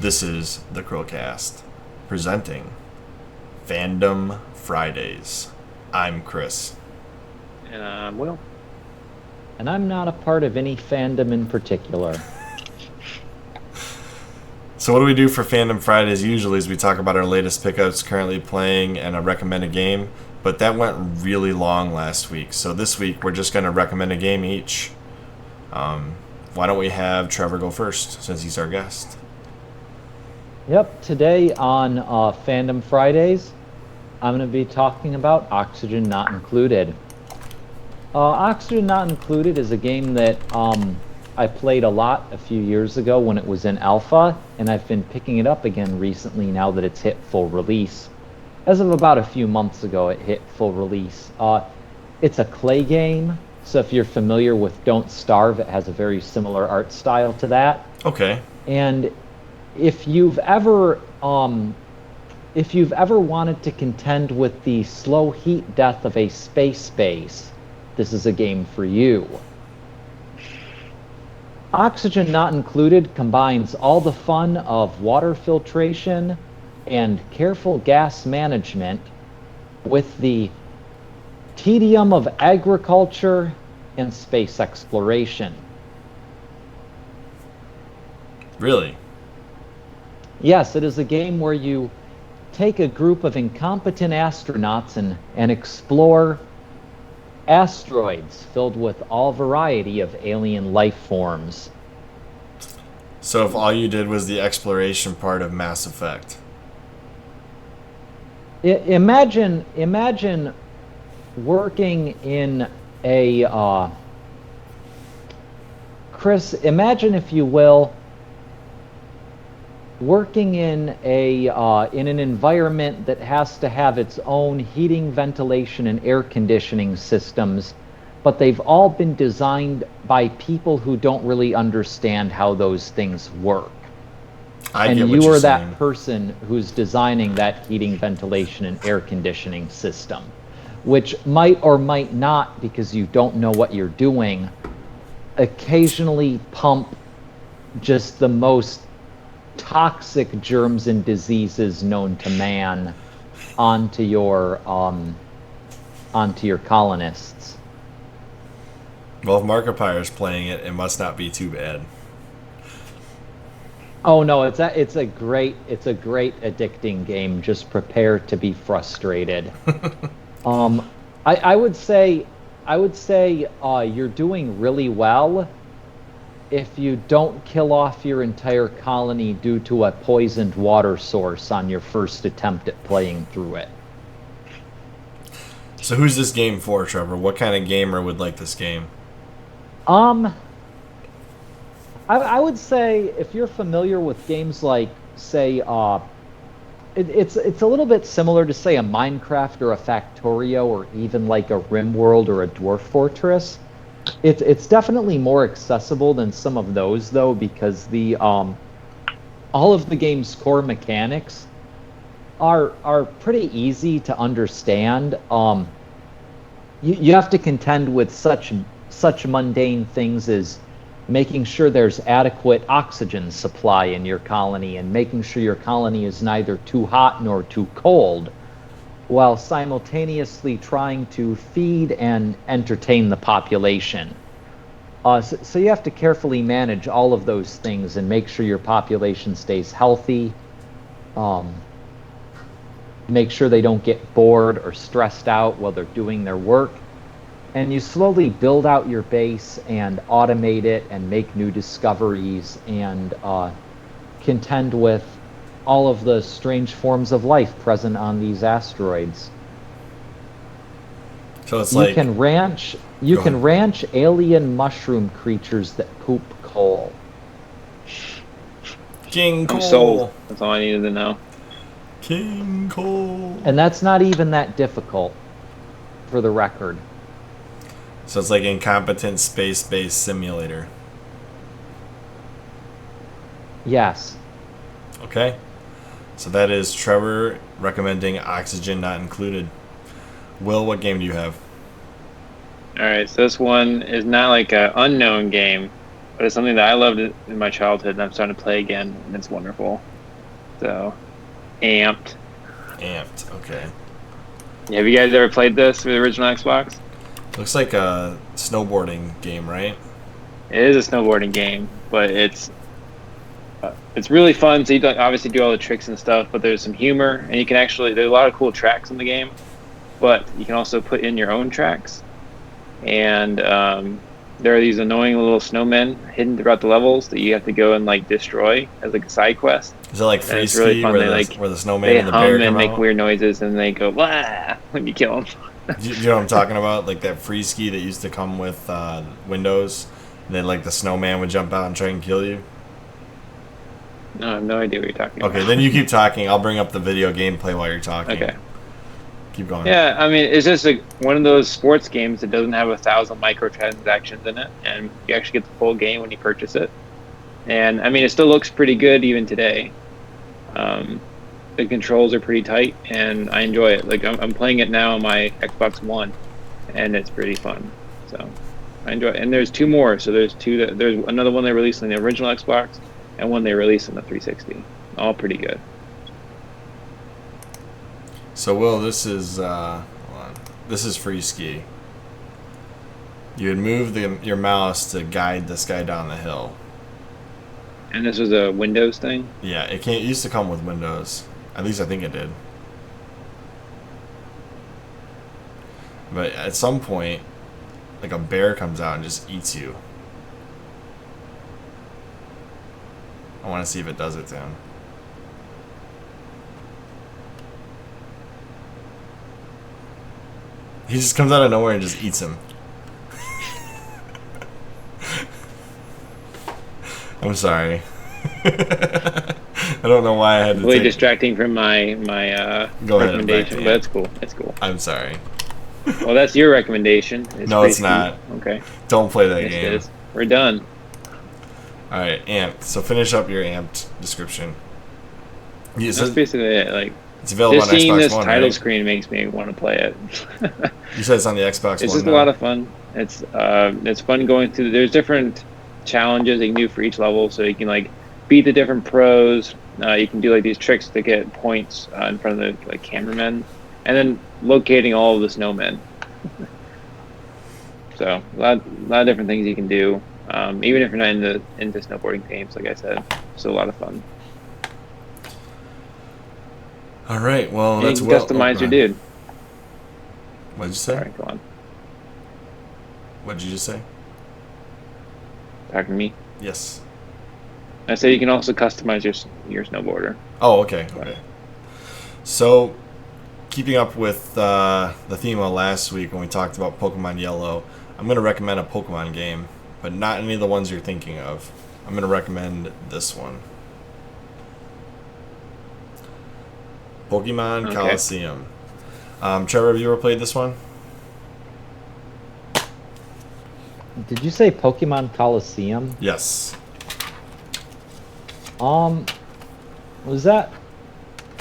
This is the CHRILLCAST, presenting Fandom Fridays. I'm Chris. And I'm Will. And I'm not a part of any fandom in particular. So what do we do for Fandom Fridays usually is we talk about our latest pickups currently playing and a recommended game, but that went really long last week. So this week we're just going to recommend a game each. Why don't we have Trevor go first since he's our guest? Yep, today on Fandom Fridays, I'm going to be talking about Oxygen Not Included. Oxygen Not Included is a game that I played a lot a few years ago when it was in alpha, and I've been picking it up again recently now that it's hit full release. As of about a few months ago, it hit full release. It's a clay game, so if you're familiar with Don't Starve, it has a very similar art style to that. Okay. And if you've ever wanted to contend with the slow heat death of a space base, this is a game for you. Oxygen Not Included combines all the fun of water filtration and careful gas management with the tedium of agriculture and space exploration. Really? Yes, it is a game where you take a group of incompetent astronauts and explore asteroids filled with all variety of alien life forms. So if all you did was the exploration part of Mass Effect. Imagine working in a Chris, imagine if you will working in an environment that has to have its own heating, ventilation, and air conditioning systems, but they've all been designed by people who don't really understand how those things work. And you are that person who's designing that heating, ventilation, and air conditioning system, which might or might not, because you don't know what you're doing, occasionally pump just the most toxic germs and diseases known to man onto your colonists. Well, if Markiplier's playing it, it must not be too bad. Oh no, it's a great addicting game. Just prepare to be frustrated. I would say you're doing really well if you don't kill off your entire colony due to a poisoned water source on your first attempt at playing through it. So who's this game for, Trevor? What kind of gamer would like this game? I would say if you're familiar with games like, say, it's a little bit similar to, say, a Minecraft or a Factorio or even like a RimWorld or a Dwarf Fortress. It's definitely more accessible than some of those, though, because the all of the game's core mechanics are pretty easy to understand. You have to contend with such mundane things as making sure there's adequate oxygen supply in your colony and making sure your colony is neither too hot nor too cold, while simultaneously trying to feed and entertain the population. So you have to carefully manage all of those things and make sure your population stays healthy, make sure they don't get bored or stressed out while they're doing their work, and you slowly build out your base and automate it and make new discoveries and contend with all of the strange forms of life present on these asteroids. So it's like you can ranch alien mushroom creatures that poop coal. King Coal. I'm sold. That's all I needed to know. King Coal. And that's not even that difficult, for the record. So it's like incompetent space-based simulator. Yes. Okay. So that is Trevor recommending Oxygen Not Included. Will, what game do you have? Alright, so this one is not like an unknown game, but it's something that I loved in my childhood and I'm starting to play again, and it's wonderful. So, Amped. Amped. Okay. Have you guys ever played this with the original Xbox? Looks like a snowboarding game, right? It is a snowboarding game, but it's really fun. So you don't obviously do all the tricks and stuff, but there's some humor, and you can actually there's a lot of cool tracks in the game, but you can also put in your own tracks, and there are these annoying little snowmen hidden throughout the levels that you have to go and like destroy as like a side quest. Is it like And it's Freeski really fun. where the snowman They and the hum bear and come make out? weird noises, and they go wah when you kill them. Do you know what I'm talking about? Like that Freeski that used to come with Windows. And then like the snowman would jump out and try and kill you. No, I have no idea what you're talking about. Okay, then you keep talking. I'll bring up the video gameplay while you're talking. Okay. Keep going. Yeah, I mean, it's just like one of those sports games that doesn't have 1,000 microtransactions in it, and you actually get the full game when you purchase it. And I mean, it still looks pretty good even today. The controls are pretty tight, and I enjoy it. Like I'm playing it now on my Xbox One, and it's pretty fun. So I enjoy it. And there's two more. So there's there's another one they released on the original Xbox, and one they released on the 360. All pretty good. So Will, this is hold on. This is Freeski. You would move your mouse to guide this guy down the hill. And this was a Windows thing. Yeah, it used to come with Windows. At least I think it did. But at some point, like a bear comes out and just eats you. I want to see if it does it to him. He just comes out of nowhere and just eats him. I'm sorry. I don't know why I had to Really take... distracting from my Go ahead, recommendation, back to but it's cool. It's cool. I'm sorry. Well, that's your recommendation. No, it's Freeski. not. Okay. Don't play that Yes, game. it is. We're done. Alright, Amped. So finish up your Amped description. Yeah, That's basically it. Like, it's available just on seeing Xbox this One, title right? screen makes me want to play it. You said it's on the Xbox It's One just now. a lot of fun. It's fun going through. There's different challenges you can do for each level, so you can like beat the different pros. You can do like these tricks to get points in front of the like cameramen, and then locating all of the snowmen. So a lot of different things you can do. Even if you're not into snowboarding games, like I said, it's a lot of fun. All right, well, And that's you can customize your dude. What'd you say? Sorry, go on. What'd you just say? Talking to me. Yes. I say you can also customize your snowboarder. Oh, okay. Okay. So, keeping up with the theme of last week when we talked about Pokemon Yellow, I'm going to recommend a Pokemon game, but not any of the ones you're thinking of. I'm going to recommend this one. Pokemon Colosseum. Trevor, have you ever played this one? Did you say Pokemon Colosseum? Yes. Was that?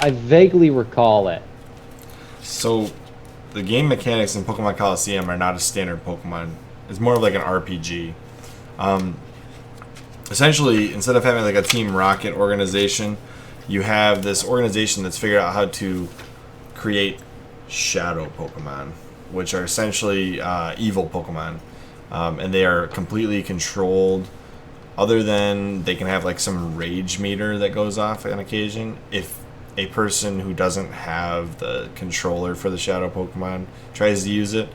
I vaguely recall it. So, the game mechanics in Pokemon Colosseum are not a standard Pokemon. It's more of like an RPG. Essentially, instead of having like a Team Rocket organization, you have this organization that's figured out how to create shadow Pokemon, which are essentially evil Pokemon. And they are completely controlled, other than they can have like some rage meter that goes off on occasion if a person who doesn't have the controller for the shadow Pokemon tries to use it.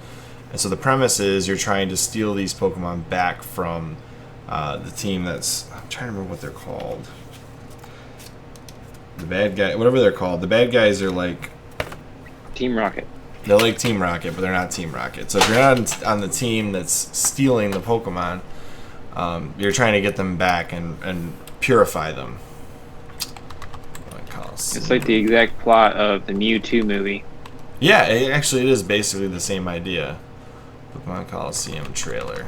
And so the premise is you're trying to steal these Pokemon back from the team that's... I'm trying to remember what they're called. The bad guy... Whatever they're called. The bad guys are like... Team Rocket. They're like Team Rocket, but they're not Team Rocket. So if you're not on the team that's stealing the Pokemon, you're trying to get them back and purify them. It's like the exact plot of the Mewtwo movie. Yeah, it is basically the same idea. Pokemon Colosseum trailer.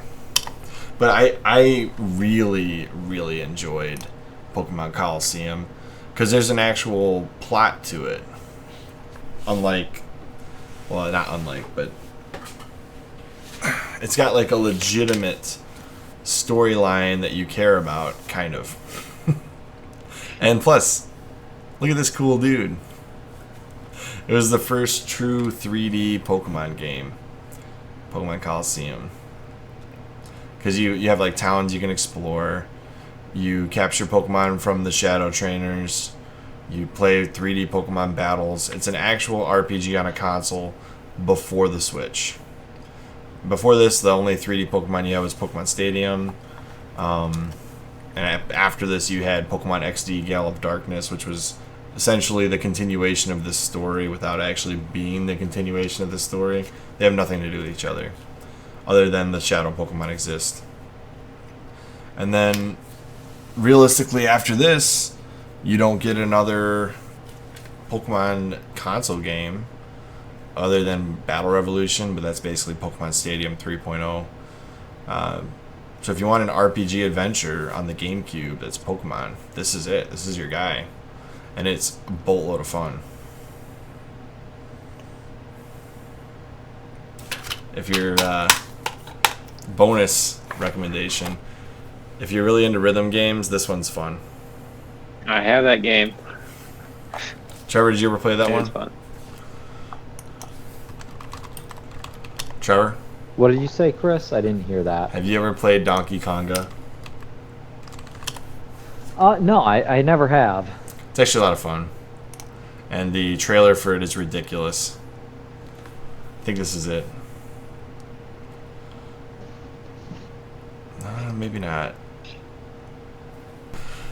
But I really, really enjoyed Pokemon Colosseum because there's an actual plot to it. Unlike... Well, not unlike, but it's got like a legitimate storyline that you care about, kind of. And plus, Look at this cool dude. It was the first true 3D Pokemon game. Pokemon Colosseum. Because you have like towns you can explore. You capture Pokemon from the Shadow Trainers. You play 3D Pokemon battles. It's an actual RPG on a console before the Switch. Before this, the only 3D Pokemon you had was Pokemon Stadium. And after this, you had Pokemon XD Gale of Darkness, which was essentially the continuation of this story without actually being the continuation of the story. They have nothing to do with each other than the Shadow Pokemon exist. And then, realistically, after this, you don't get another Pokemon console game other than Battle Revolution, but that's basically Pokemon Stadium 3.0. So if you want an RPG adventure on the Gamecube that's Pokemon, this is it. This is your guy. And it's a boatload of fun. If you're bonus recommendation, if you're really into rhythm games, this one's fun. I have that game. Trevor, did you ever play that one? It's fun. Trevor? What did you say, Chris? I didn't hear that. Have you ever played Donkey Konga? No, I never have. It's actually a lot of fun. And the trailer for it is ridiculous. I think this is it. Maybe not.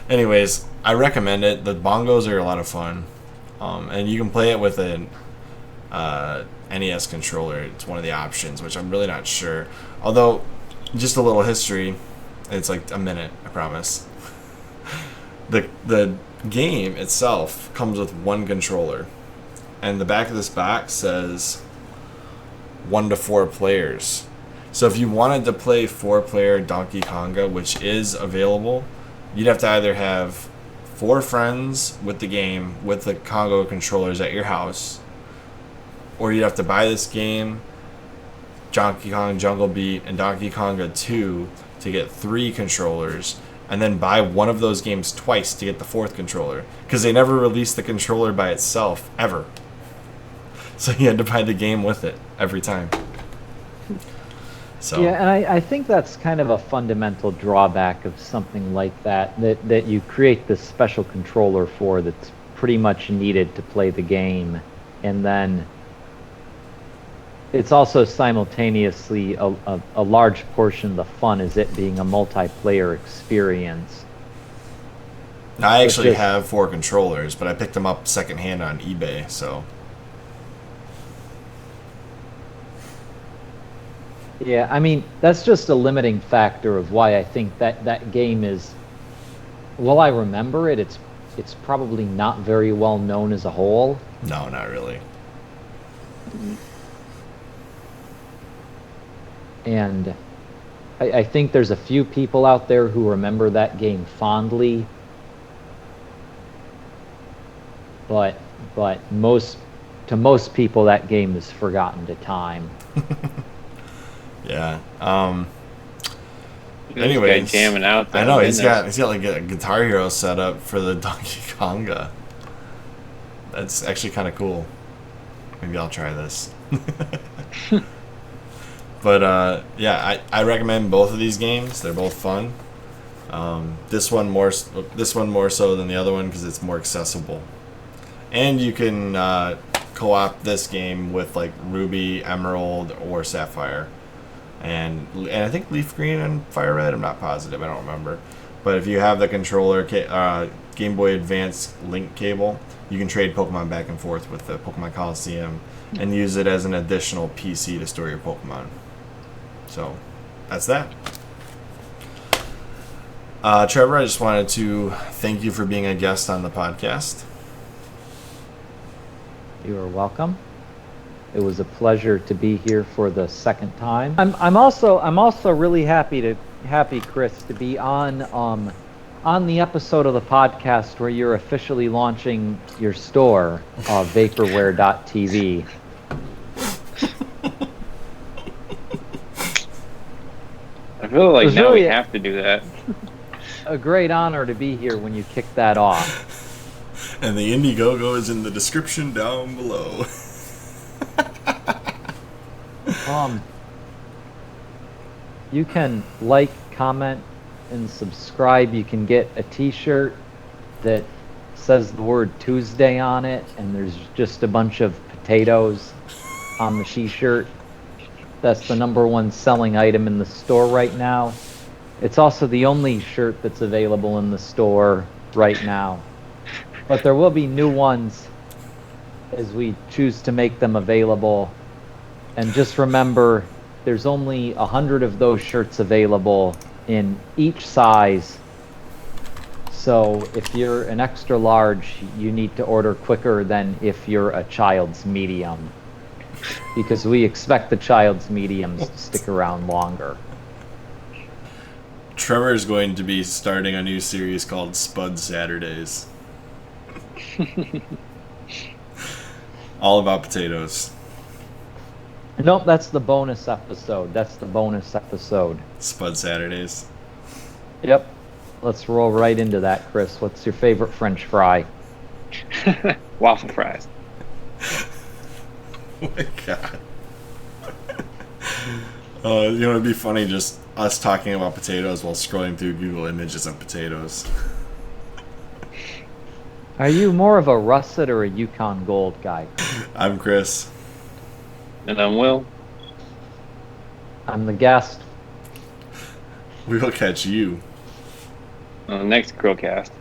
Anyways, I recommend it. The bongos are a lot of fun. And you can play it with an NES controller. It's one of the options, which I'm really not sure. Although, just a little history. It's like a minute, I promise. The game itself comes with one controller. And the back of this box says 1 to 4 players. So if you wanted to play 4-player Donkey Konga, which is available, you'd have to either have 4 friends with the game with the Konga controllers at your house, or you'd have to buy this game, Donkey Kong Jungle Beat and Donkey Konga 2 to get 3 controllers, and then buy one of those games twice to get the 4th controller, because they never released the controller by itself ever. So you had to buy the game with it every time. So. Yeah, and I think that's kind of a fundamental drawback of something like that you create this special controller for that's pretty much needed to play the game, and then it's also simultaneously a large portion of the fun is it being a multiplayer experience. I actually have 4 controllers, but I picked them up secondhand on eBay, so... Yeah, I mean, that's just a limiting factor of why I think that game is, well, I remember it, it's probably not very well known as a whole. No, not really. And I think there's a few people out there who remember that game fondly, but to most people that game is forgotten to time. Yeah. This Anyways, guy jamming out there. I know he's got like a Guitar Hero set up for the Donkey Konga. That's actually kind of cool. Maybe I'll try this. But yeah, I recommend both of these games. They're both fun. This one more so than the other one because it's more accessible. And you can co-op this game with like Ruby, Emerald, or Sapphire. And I think Leaf Green and Fire Red, I'm not positive, I don't remember. But if you have the controller, Game Boy Advance link cable, you can trade Pokemon back and forth with the Pokemon Colosseum and use it as an additional PC to store your Pokemon. So, that's that. Trevor, I just wanted to thank you for being a guest on the podcast. You are welcome. It was a pleasure to be here for the second time. I'm also really happy, Chris, to be on the episode of the podcast where you're officially launching your store, vaporware.tv. I feel like now we have to do that. A great honor to be here when you kick that off. And the Indiegogo is in the description down below. You can like, comment, and subscribe. You can get a t-shirt that says the word Tuesday on it, and there's just a bunch of potatoes on the t-shirt. That's the #1 selling item in the store right now. It's also the only shirt that's available in the store right now. But there will be new ones as we choose to make them available. And just remember, there's only 100 of those shirts available in each size. So if you're an extra large, you need to order quicker than if you're a child's medium, because we expect the child's mediums to stick around longer. Trevor is going to be starting a new series called Spud Saturdays. All about potatoes. Nope, that's the bonus episode. That's the bonus episode. Spud Saturdays. Yep. Let's roll right into that, Chris. What's your favorite French fry? Waffle fries. Oh my god. You know, it'd be funny just us talking about potatoes while scrolling through Google images of potatoes. Are you more of a russet or a Yukon Gold guy? I'm Chris. And I'm Will. I'm the guest. We will catch you On the next CHRILLCAST.